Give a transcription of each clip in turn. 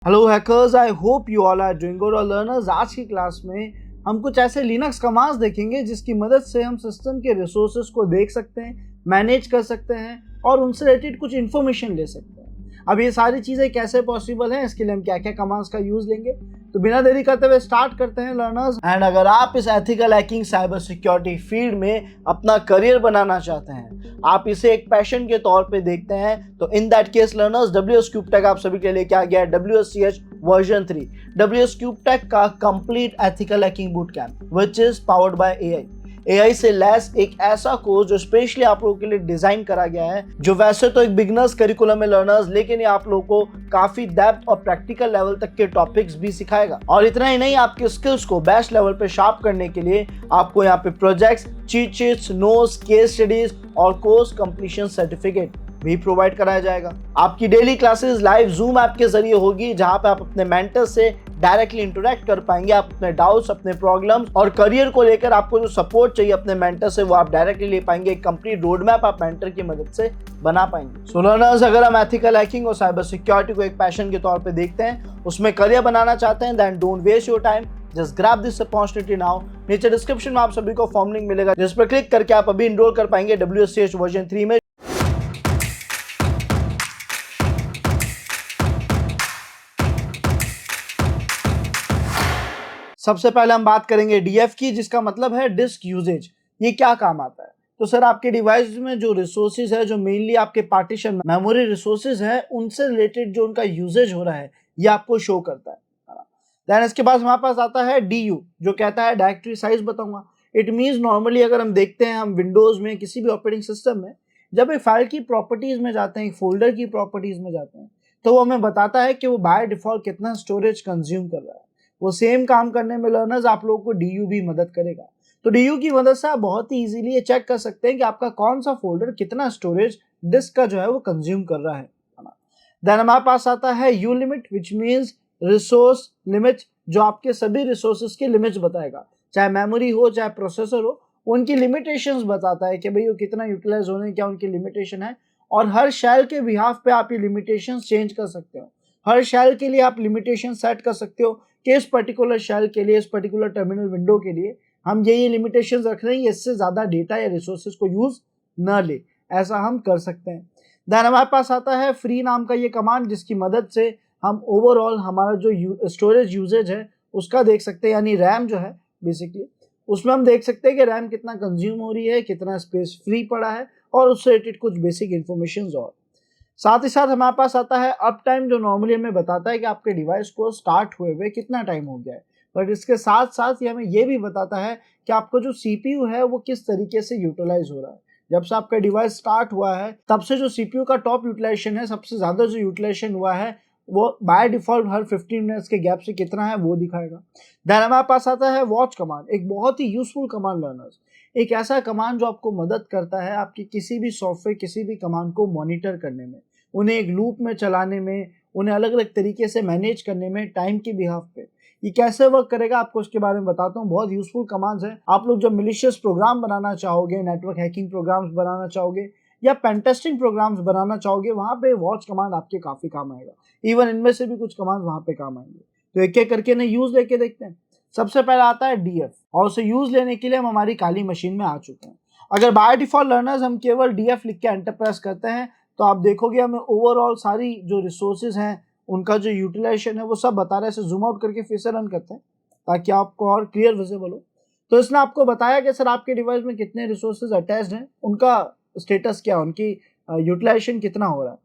Hello hackers, I hope you all are doing good. और learners, आज की class में हम कुछ ऐसे लिनक्स कमांड्स देखेंगे जिसकी मदद से हम सिस्टम के रिसोर्सेज को देख सकते हैं, मैनेज कर सकते हैं और उनसे रिलेटेड कुछ इन्फॉर्मेशन ले सकते हैं। अब ये सारी चीज़ें कैसे पॉसिबल हैं, इसके लिए हम क्या क्या कमांड्स का यूज़ लेंगे, तो बिना देरी करते हुए स्टार्ट करते हैं लर्नर्स। एंड अगर आप इस ethical hacking cyber security field में अपना करियर बनाना चाहते हैं, आप इसे एक पैशन के तौर पे देखते हैं, तो in that case learners, WS cube tech आप सभी के लिए क्या गया है WSCH version 3। WS cube tech का complete ethical hacking boot camp which is powered by AI से लैस एक ऐसा कोर्स जो स्पेशली आप लोगों के लिए डिजाइन करा गया है, जो वैसे तो एक बिगनर्स करिकुलम है लर्नर्स, लेकिन ये आप लोगों को काफी डेप्थ और प्रैक्टिकल लेवल तक के टॉपिक्स भी सिखाएगा। और इतना ही नहीं, आपके स्किल्स को बेस्ट लेवल पे शार्प करने के लिए आपको यहाँ पे projects, cheat sheets, notes, case studies और कोर्स कंप्लीशन सर्टिफिकेट भी प्रोवाइड कराया जाएगा। आपकी daily classes live zoom app के जरिए होगी, जहां पे आप अपने मेंटर से डायरेक्टली इंटरेक्ट कर पाएंगे। आप अपने डाउट्स, अपने प्रॉब्लम्स और करियर को लेकर आपको जो सपोर्ट चाहिए अपने मेंटर से, वो आप डायरेक्टली ले पाएंगे। एक कंप्लीट रोड मैप आप मेंटर की मदद से बना पाएंगे। सो लर्नर्स, अगर हम एथिकल हैकिंग और साइबर सिक्योरिटी को एक पैशन के तौर पे देखते हैं, उसमें करियर बनाना चाहते हैं, then don't waste your time, just grab this opportunity now. नीचे डिस्क्रिप्शन में आप सभी को फॉर्म लिंक मिलेगा, जिस पर क्लिक करके आप अभी इनरोल कर पाएंगे WSCH वर्जन 3 में। सबसे पहले हम बात करेंगे DF की, जिसका मतलब है डिस्क यूजेज। ये क्या काम आता है? तो सर, आपके डिवाइस में जो रिसोर्सेज है, जो मेनली आपके पार्टीशन मेमोरी रिसोर्सेज है, उनसे रिलेटेड जो उनका यूजेज हो रहा है, ये आपको शो करता है। देन इसके बाद हमारे पास आता है DU, जो कहता है डायरेक्टरी साइज बताऊंगा। इट मीन्स नॉर्मली अगर हम देखते हैं, हम विंडोज में किसी भी ऑपरेटिंग सिस्टम में जब एक फाइल की प्रॉपर्टीज में जाते हैं, एक फोल्डर की प्रॉपर्टीज में जाते हैं, तो वो हमें बताता है कि वो बाय डिफॉल्ट कितना स्टोरेज कंज्यूम कर रहा है। वो सेम काम करने में लर्नर्स आप लोगों को DU भी मदद करेगा। तो DU की मदद से आप बहुत ही इजीली ये चेक कर सकते हैं कि आपका कौन सा फोल्डर कितना स्टोरेज डिस्क का जो है वो कंज्यूम कर रहा है। देन हमारे पास आता है U limit, which means resource limit, जो आपके सभी रिसोर्सेज के लिमिट्स बताएगा, चाहे मेमोरी हो चाहे प्रोसेसर हो, उनकी लिमिटेशंस बताता है कि भाई वो कितना यूटिलाइज होने, क्या उनकी लिमिटेशन है। और हर शैल के बिहाफ पे आप ये लिमिटेशंस चेंज कर सकते हो। हर शैल के लिए आप लिमिटेशन सेट कर सकते हो कि इस पर्टिकुलर शैल के लिए, इस पर्टिकुलर टर्मिनल विंडो के लिए हम ये लिमिटेशंस रख रहे हैं, इससे ज्यादा डेटा या रिसोर्सेज को यूज न ले, ऐसा हम कर सकते हैं। देन हमारे पास आता है फ्री नाम का ये कमांड, जिसकी मदद से हम ओवरऑल हमारा जो स्टोरेज यूजेज है उसका देख सकते हैं, यानी रैम जो है बेसिकली, उसमें हम देख सकते हैं कि रैम कितना कंज्यूम हो रही है, कितना स्पेस फ्री पड़ा है, और उससे रिलेटेड कुछ बेसिक इन्फॉर्मेशन। और साथ ही साथ हमारे पास आता है अप टाइम, जो नॉर्मली हमें बताता है कि आपके डिवाइस को स्टार्ट हुए हुए कितना टाइम हो गया है। बट इसके साथ साथ ये हमें ये भी बताता है कि आपका जो CPU है वो किस तरीके से यूटिलाइज हो रहा है। जब से आपका डिवाइस स्टार्ट हुआ है, तब से जो CPU का टॉप यूटिलाइजेशन है, सबसे ज्यादा जो यूटिलाइजेशन हुआ है, वो बाय डिफॉल्ट हर 15 मिनट्स के गैप से कितना है वो दिखाएगा। देन हमारे पास आता है वॉच कमांड, एक बहुत ही यूजफुल कमांड लर्नर्स। एक ऐसा कमांड जो आपको मदद करता है आपकी किसी भी सॉफ्टवेयर, किसी भी कमांड को मॉनिटर करने में, उन्हें एक लूप में चलाने में, उन्हें अलग अलग तरीके से मैनेज करने में, टाइम के बिहाफ पे। ये कैसे वर्क करेगा आपको उसके बारे में बताता हूँ। बहुत यूजफुल कमांड्स हैं। आप लोग जब मिलिशियस प्रोग्राम बनाना चाहोगे, नेटवर्क हैकिंग प्रोग्राम्स बनाना चाहोगे या पेन टेस्टिंग प्रोग्राम्स बनाना चाहोगे, वहां पे वॉच कमांड आपके काफी काम आएगा। इवन इनमें से भी कुछ कमांड वहां पे काम आएंगे। तो एक एक करके ना यूज लेके देखते हैं। सबसे पहला आता है DF, और उसे यूज लेने के लिए हम हमारी काली मशीन में आ चुके हैं। अगर बाय डिफॉल्ट लर्नर्स हम केवल DF लिख के एंटर प्रेस करते हैं, तो आप देखोगे हमें ओवरऑल सारी जो रिसोर्सेज हैं, उनका जो यूटिलाइजेशन है, वो सब बता रहा है। इसे जूम आउट करके फिर से रन करते हैं ताकि आपको और क्लियर विजिबल हो। तो इसने आपको बताया कि सर आपके डिवाइस में कितने रिसोर्सेज अटैच्ड हैं, उनका स्टेटस क्या है, उनकी यूटिलाइजेशन कितना हो रहा है।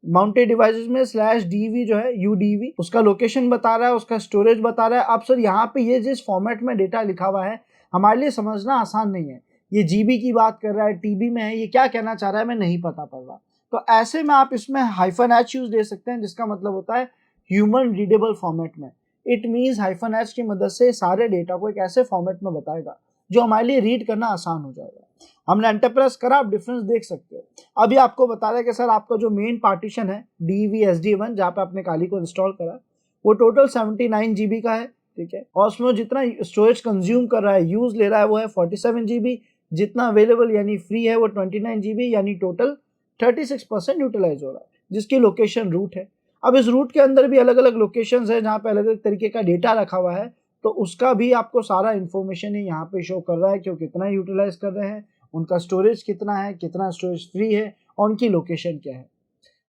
माउंटेड डिवाइसेस में /DV जो है UDV, उसका लोकेशन बता रहा है, उसका स्टोरेज बता रहा है। अब सर यहाँ पे ये जिस फॉर्मेट में डेटा लिखा हुआ है, हमारे लिए समझना आसान नहीं है। ये GB की बात कर रहा है, TB में है, ये क्या कहना चाह रहा है हमें नहीं पता पड़ रहा। तो ऐसे में आप इसमें -H यूज दे सकते हैं, जिसका मतलब होता है ह्यूमन रीडेबल फॉर्मेट में। इट मीन्स -H की मदद से सारे डेटा को एक ऐसे फॉर्मेट में बताएगा जो हमारे लिए रीड करना आसान हो जाएगा। हमने एंटर प्रेस करा, आप डिफरेंस देख सकते हो। अभी आपको बता रहा है कि सर आपका जो मेन पार्टीशन है DVSD1, जहाँ पे आपने काली को इंस्टॉल करा, वो टोटल 79 GB का है, ठीक है। और उसमें जितना स्टोरेज कंज्यूम कर रहा है, यूज ले रहा है, वो है 47 GB। जितना अवेलेबल यानी फ्री है वो 29 GB, यानी टोटल 36% यूटिलाइज हो रहा है, जिसकी लोकेशन रूट है। अब इस रूट के अंदर भी अलग अलग लोकेशंस है जहाँ पे अलग अलग तरीके का डेटा रखा हुआ है, तो उसका भी आपको सारा इन्फॉर्मेशन ही यहाँ पे शो कर रहा है कि वो कितना यूटिलाइज कर रहे हैं, उनका स्टोरेज कितना है, कितना स्टोरेज फ्री है और उनकी लोकेशन क्या है।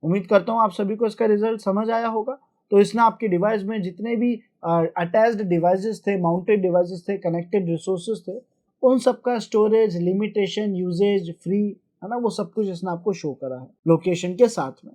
उम्मीद करता हूँ आप सभी को इसका रिजल्ट समझ आया होगा। तो इसने आपके डिवाइस में जितने भी अटैच्ड डिवाइसेस थे, माउंटेड डिवाइसेस थे, कनेक्टेड रिसोर्सेज थे, उन सबका स्टोरेज, लिमिटेशन, यूजेज, फ्री, है ना, वो सब कुछ इसने आपको शो करा है लोकेशन के साथ में।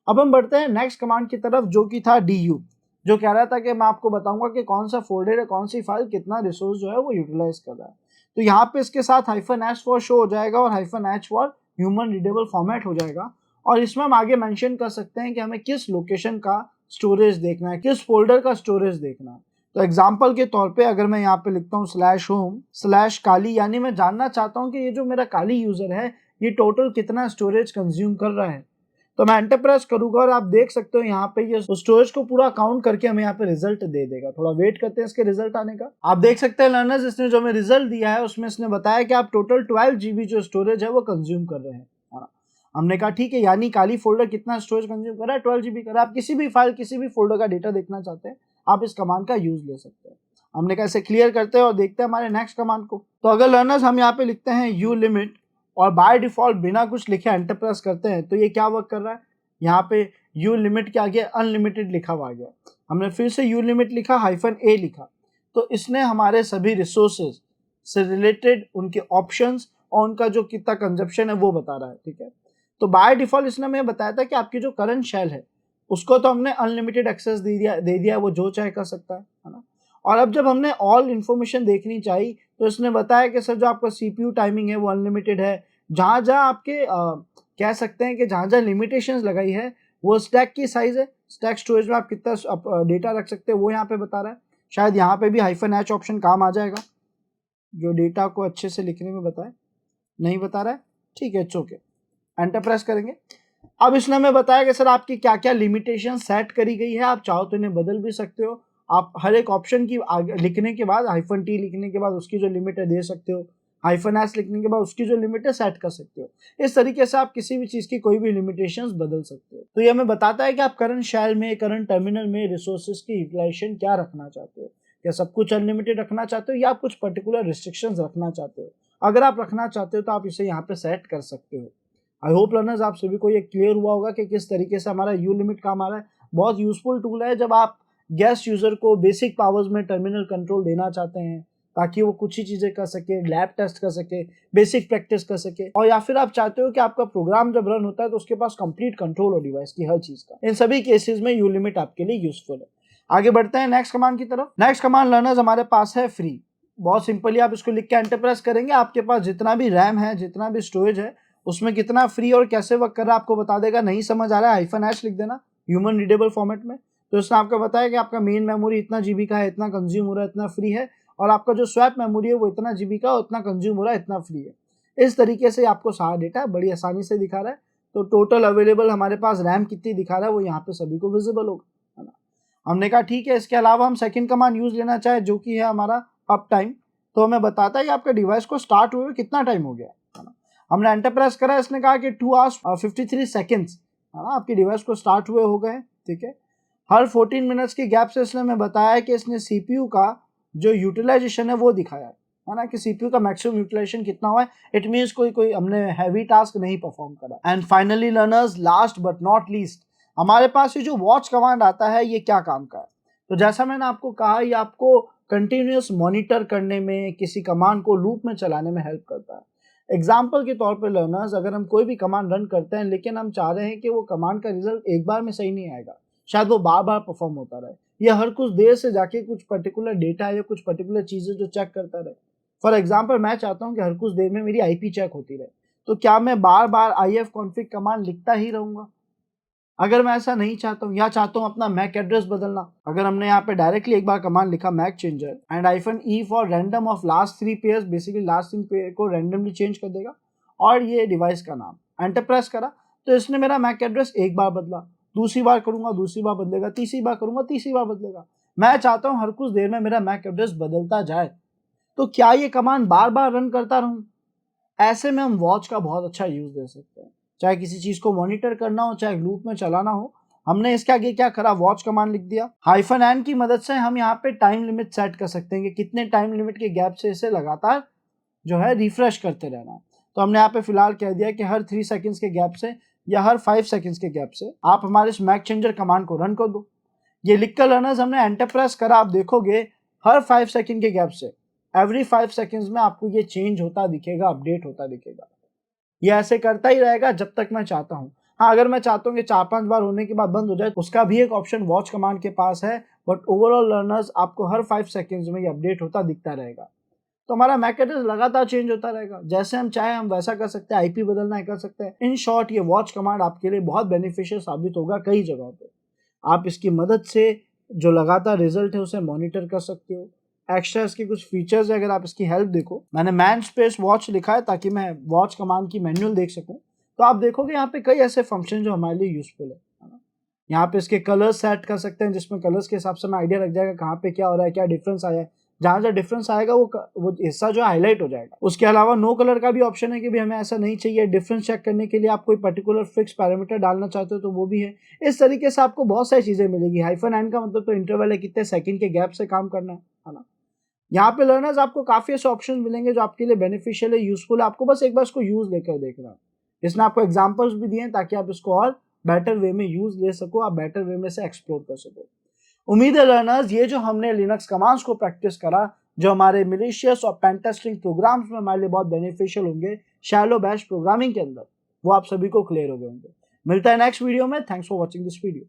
अब हम बढ़ते हैं नेक्स्ट कमांड की तरफ, जो कि था du, जो कह रहा था कि मैं आपको बताऊंगा कि कौन सा फोल्डर है, कौन सी फाइल कितना रिसोर्स जो है वो यूटिलाइज कर रहा है। तो यहाँ पे इसके साथ -h फॉर शो हो जाएगा और -h for human readable format हो जाएगा। और इसमें हम आगे मेंशन कर सकते हैं कि हमें किस लोकेशन का स्टोरेज देखना है, किस फोल्डर का स्टोरेज देखना है। तो एग्जांपल के तौर पे अगर मैं यहाँ पे लिखता हूँ /home/काली, यानी मैं जानना चाहता हूँ कि ये जो मेरा काली यूजर है ये टोटल कितना स्टोरेज कंज्यूम कर रहा है, तो मैं एंटर प्रेस करूंगा और आप देख सकते हो यहाँ पे ये स्टोरेज को पूरा काउंट करके हमें यहाँ पे रिजल्ट दे देगा। थोड़ा वेट करते हैं इसके रिजल्ट आने का। आप देख सकते हैं लर्नर्स, इसने जो हमें रिजल्ट दिया है उसमें इसने बताया कि आप टोटल 12 GB जो स्टोरेज है वो कंज्यूम कर रहे हैं। हमने कहा ठीक है, यानी काली फोल्डर कितना स्टोरेज कंज्यूम कर रहा है, 12 GB कर रहा है। आप किसी भी फाइल, किसी भी फोल्डर का डेटा देखना चाहते हैं, आप इस कमांड का यूज ले सकते हैं। हमने कहा इसे क्लियर करते हैं और देखते हैं हमारे नेक्स्ट कमांड को। तो अगर लर्नर्स हम यहाँ पे लिखते हैं यू लिमिट और बाय डिफॉल्ट बिना कुछ लिखे एंटर प्रेस करते हैं, तो ये क्या वर्क कर रहा है, यहाँ पे यू लिमिट के आगे अनलिमिटेड लिखा हुआ आ गया। हमने फिर से यू लिमिट लिखा, -a लिखा, तो इसने हमारे सभी रिसोर्सेज से रिलेटेड उनके ऑप्शंस और उनका जो कितना कंजप्शन है वो बता रहा है। ठीक है, तो बाय डिफॉल्ट इसने हमें बताया था कि आपकी जो करंट शेल है उसको तो हमने अनलिमिटेड एक्सेस दे दिया, वो जो चाहे कर सकता है ना। और अब जब हमने ऑल इन्फॉर्मेशन देखनी चाहिए तो इसने बताया कि सर जो आपका सीपीयू टाइमिंग है वो अनलिमिटेड है। जहाँ जहाँ आपके कह सकते हैं कि जहाँ जहाँ लिमिटेशंस लगाई है वो स्टैक की साइज है, स्टैक स्टोरेज में आप कितना डेटा रख सकते हैं वो यहाँ पे बता रहा है। शायद यहाँ पे भी -h ऑप्शन काम आ जाएगा जो डेटा को अच्छे से लिखने में बताए। नहीं बता रहा है, ठीक है, इट्स ओके, एंटर प्रेस करेंगे। अब इसने हमें बताया कि सर आपकी क्या क्या लिमिटेशन सेट करी गई है, आप चाहो तो इन्हें बदल भी सकते हो। आप हर एक ऑप्शन की लिखने के बाद -t लिखने के बाद उसकी जो लिमिट है दे सकते हो, -s लिखने के बाद उसकी जो लिमिट है सेट कर सकते हो। इस तरीके से आप किसी भी चीज की कोई भी लिमिटेशंस बदल सकते हो। तो ये हमें बताता है कि आप करंट शेल में, करंट टर्मिनल में रिसोर्सेज की यूटिलाइजेशन क्या रखना चाहते हो। क्या सब कुछ अनलिमिटेड रखना चाहते हो या आप कुछ पर्टिकुलर रिस्ट्रिक्शंस रखना चाहते हो। अगर आप रखना चाहते हो तो आप इसे यहाँ पे सेट कर सकते हो। आई होप लर्नर्स आप सभी को ये क्लियर हुआ होगा कि किस तरीके से हमारा यू लिमिट काम आ रहा है। बहुत यूजफुल टूल है जब आप गेस्ट यूजर को बेसिक पावर्स में टर्मिनल कंट्रोल देना चाहते हैं ताकि वो कुछ ही चीजें कर सके, लैब टेस्ट कर सके, बेसिक प्रैक्टिस कर सके, और या फिर आप चाहते हो कि आपका प्रोग्राम जब रन होता है तो उसके पास कंप्लीट कंट्रोल हो डिवाइस की हर चीज का। इन सभी केसेस में यू लिमिट आपके लिए यूजफुल है। आगे बढ़ते हैं नेक्स्ट कमांड की तरफ। नेक्स्ट कमांड लर्नर्स हमारे पास है फ्री। बहुत सिंपली आप इसको लिख के एंटर प्रेस करेंगे, आपके पास जितना भी रैम है, जितना भी स्टोरेज है, उसमें कितना फ्री और कैसे वर्क कर रहा है आपको बता देगा। नहीं समझ आ रहा है -h लिख देना ह्यूमन रीडेबल फॉर्मेट में। तो इसने आपको बताया कि आपका मेन मेमोरी इतना जीबी का है, इतना कंज्यूम हो रहा है, इतना फ्री है, और आपका जो स्वैप मेमोरी है वो इतना जीबी का, इतना कंज्यूम हो रहा है, इतना फ्री है। इस तरीके से आपको सारा डेटा बड़ी आसानी से दिखा रहा है। तो टोटल अवेलेबल हमारे पास रैम कितनी दिखा रहा है वो यहाँ पे सभी को विजिबल होगा, है ना। हमने कहा ठीक है, इसके अलावा हम सेकंड कमांड यूज लेना चाहे जो कि है हमारा अप टाइम। तो हमें बताता है कि आपका डिवाइस को स्टार्ट हुए कितना टाइम हो गया, है ना। हमने एंटर प्रेस करा, इसने कहा कि 2 hours 53 seconds, है ना, आपकी डिवाइस को स्टार्ट हुए हो गए। ठीक है, हर 14 मिनट्स के गैप से इसने हमें बताया कि इसने सीपीयू का जो यूटिलाइजेशन है वो दिखाया है ना, कि सीपीयू का मैक्सिमम यूटिलाइजेशन कितना हुआ है। इट मींस कोई हमने हैवी टास्क नहीं परफॉर्म करा। And finally learners, last but not least, हमारे पास ये जो वॉच कमांड आता है ये क्या काम का है। तो जैसा मैंने आपको कहा, ये आपको कंटिन्यूअस मॉनिटर करने में, किसी कमांड को लूप में चलाने में हेल्प करता है। एग्जाम्पल के तौर पे लर्नर्स, अगर हम कोई भी कमांड रन करते हैं लेकिन हम चाह रहे हैं कि वो कमांड का रिजल्ट एक बार में सही नहीं आएगा, शायद वो बार बार परफॉर्म होता रहे, या हर कुछ देर से जाके कुछ पर्टिकुलर डेटा या कुछ पर्टिकुलर चीजें जो चेक करता रहे। फॉर एग्जाम्पल मैं चाहता हूँ कि हर कुछ देर में मेरी आईपी चेक होती रहे, तो क्या मैं बार बार ifconfig कमांड लिखता ही रहूंगा? अगर मैं ऐसा नहीं चाहता हूँ, या चाहता हूँ अपना मैक एड्रेस बदलना, अगर हमने यहाँ पे डायरेक्टली एक बार कमांड लिखा mac changer and -e for random of last 3 pairs, basically last 3 pair को रैंडमली चेंज कर देगा, और ये डिवाइस का नाम, एंटर प्रेस करा तो इसने मेरा मैक एड्रेस एक बार बदला, दूसरी बार करूंगा दूसरी बार बदलेगा, तीसरी बार करूंगा तीसरी बार बदलेगा। मैं चाहता हूँ हर कुछ देर में मेरा मैक एड्रेस बदलता जाए, तो क्या ये कमांड बार बार रन करता रहूं? ऐसे में हम वॉच का बहुत अच्छा यूज दे सकते हैं, चाहे किसी चीज को मॉनिटर करना हो, चाहे लूप में चलाना हो। हमने इसके आगे क्या करा, वॉच कमांड लिख दिया। -n की मदद से हम यहाँ पे टाइम लिमिट सेट कर सकते हैं कि कितने टाइम लिमिट के गैप से इसे लगातार जो है रिफ्रेश करते रहना है। तो हमने यहाँ पे फिलहाल कह दिया कि हर 3 सेकंड्स के गैप से या हर 5 सेकंड्स के गैप से आप हमारे इस मैक चेंजर कमांड को रन कर दो। ये लिखकर लर्नर्स हमने एंटर प्रेस करा, आप देखोगे हर 5 सेकंड के गैप से एवरी 5 सेकंड्स में आपको ये चेंज होता दिखेगा, अपडेट होता दिखेगा। ये ऐसे करता ही रहेगा जब तक मैं चाहता हूँ। हाँ, अगर मैं चाहता हूँ कि 4-5 बार होने के बाद बंद हो जाए, उसका भी एक ऑप्शन वॉच कमांड के पास है, बट ओवरऑल लर्नर्स आपको हर 5 सेकंड्स में ये अपडेट होता दिखता रहेगा। तो हमारा मैक एड्रेस लगातार चेंज होता रहेगा, जैसे हम चाहे हम वैसा कर सकते हैं, आईपी बदलना है कर सकते हैं। इन शॉर्ट ये वॉच कमांड आपके लिए बहुत बेनिफिशियल साबित होगा कई जगहों पे। आप इसकी मदद से जो लगातार रिजल्ट है उसे मॉनिटर कर सकते हो। एक्स्ट्रा इसके कुछ फीचर्स है, अगर आप इसकी हेल्प देखो, मैंने मैन स्पेस वॉच लिखा है ताकि मैं वॉच कमांड की मैनुअल देख सकूं। तो आप देखोगे यहाँ पे कई ऐसे फंक्शन जो हमारे लिए यूजफुल है ना। यहाँ पे इसके कलर्स सेट कर सकते हैं, जिसमें कलर्स के हिसाब से मैं आइडिया लग जाएगा कहाँ पे क्या हो रहा है, क्या डिफरेंस आया है। जहाँ डिफरेंस आएगा वो हिस्सा जो हाईलाइट हो जाएगा। उसके अलावा नो कलर का भी ऑप्शन है कि भी हमें ऐसा नहीं चाहिए। डिफरेंस चेक करने के लिए आप कोई पर्टिकुलर फिक्स पैरामीटर डालना चाहते हो तो वो भी है। इस तरीके से आपको बहुत सारी चीजें मिलेगी। -n का मतलब तो इंटरवल है, कितने सेकंड के गैप से काम करना है ना। यहाँ पे लर्नर्स आपको काफी ऐसे ऑप्शन मिलेंगे जो आपके लिए बेनिफिशियल है, यूजफुल है। आपको बस एक बार इसको यूज लेकर देखना है। इसमें आपको एग्जांपल्स भी दिए हैं ताकि आप इसको और बेटर वे में यूज ले सको, आप बेटर वे में से एक्सप्लोर कर सको। उम्मीद है लर्नर्स ये जो हमने लिनक्स कमांड्स को प्रैक्टिस करा, जो हमारे मिलिशियस और पेन टेस्टिंग प्रोग्राम्स में हमारे लिए बहुत बेनिफिशियल होंगे, शैलो बैश प्रोग्रामिंग के अंदर, वो आप सभी को क्लियर हो गए होंगे। मिलता है नेक्स्ट वीडियो में। Thanks for watching this video.